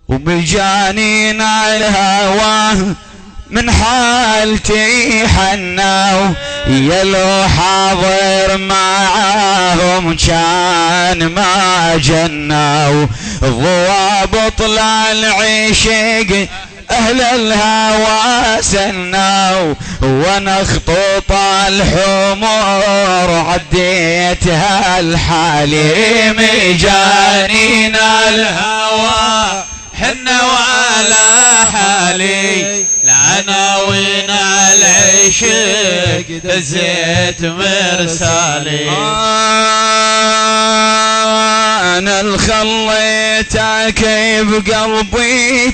وبجانين الهوى من حالتي حناو، يا لو حاضر معاهم كان ما جناو. ضوابط للعشق أهل الهوى سناو، وانا خطوط الحمر عديتها الحليم. جانين الهوى حنا وعلى حالي، العناوين العشق دزيت مرسالي. أنا الخليتك بقلبي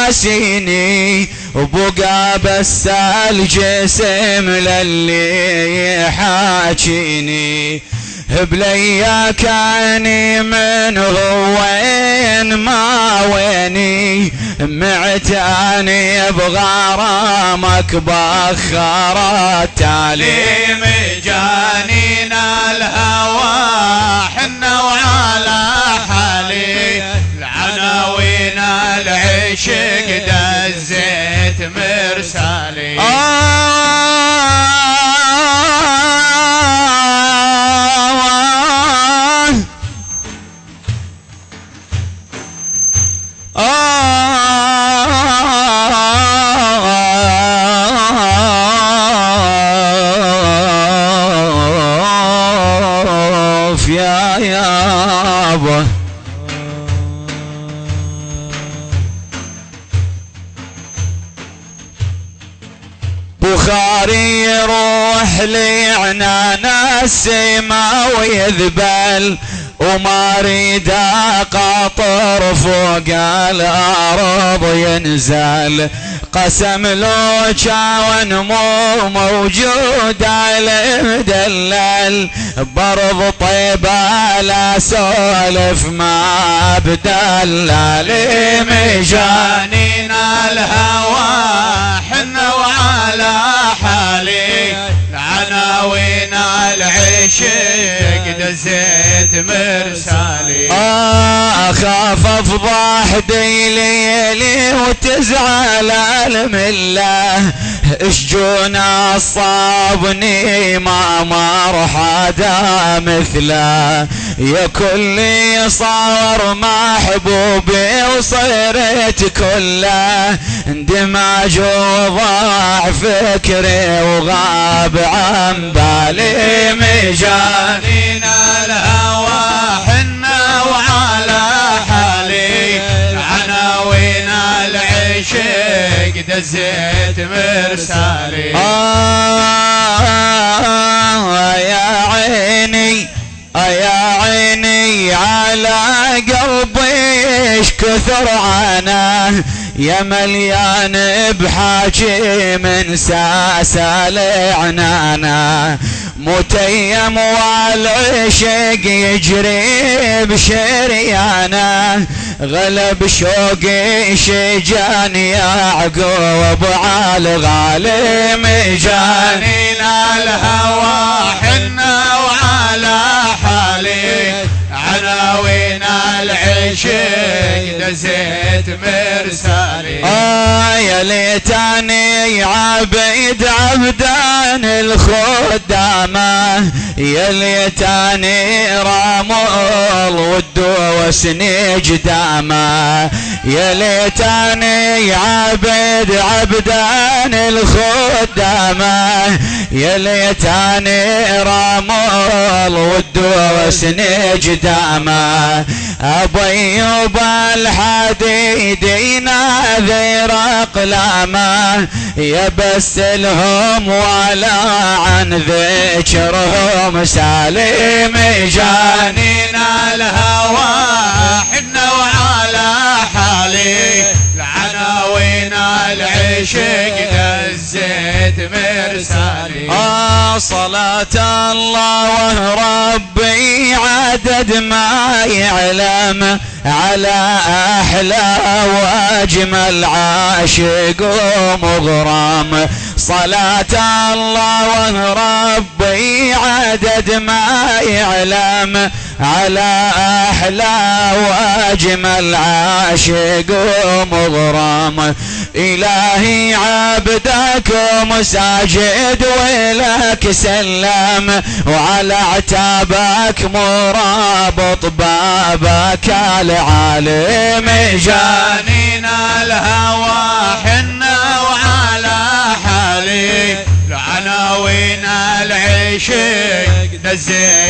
تواسيني، وبقى بس الجسم للي يحاكيني. بليا كاني من وين ما ويني، معتاني بغرامك بخرات تعليم. جانين الهوى حنا وعلى حالي، العناوين العشق دزيت مرسالي. يا يابا بخاري يروح لي عنان السما ويذبل، وما ريد قطر فوق الارض ينزل. قسم لو كان مو موجود المدلل، برض طيبة لا سولف ما بدلل. جانين الهوى حنا وعلى حالي، العناوين العشق دزيت مرسالي. اخاف افضح ديلي وتزعل المله، اشجون الصابني ما مر حدا مثله. يا كلي صار محبوبي وصرت كله، اندماج وضاع فكري وغاب عن بالي. جانين الهوى حنا وعلى حالي، العناوين العشق دزيت مرسالي. يا عيني يا عيني على قلبي ايش كثر عاناه، يا مليان بحاجي من ساسل عنانا. متيم والعشق يجري بشريانا، غلب شوقي شجان يعقوب على الغالم. جانين الهوى حنا وعلى حالي، عناوين العشق دزيت مرسالي. يا ليتاني عبيد عبدان الخدامة، يا ليتاني رامول والدوسني قدامه. يا ليتاني عبيد عبدان الخدامة، يا ليتاني رامول والدوسني قدامه. ابو ايوب الحديدي ناذر اقلامه، يا بس لهم ولا عن ذكرهم سالم. جانين الهوى حنا وعلى حالي، العناوين العشق دزيت مرسالي. صلاة الله ربي عدد ما يعلم، على أحلى وأجمل عاشق ومغرم. صلاة الله ربي عدد ما يعلم، على أحلى وأجمل عاشق ومغرم. إلهي عبدك مساجد ولك سلم، وعلى عتابك مرابط بابك العالم. جانينا الهوى حنا وعلى حالي، العناوين العشق نزل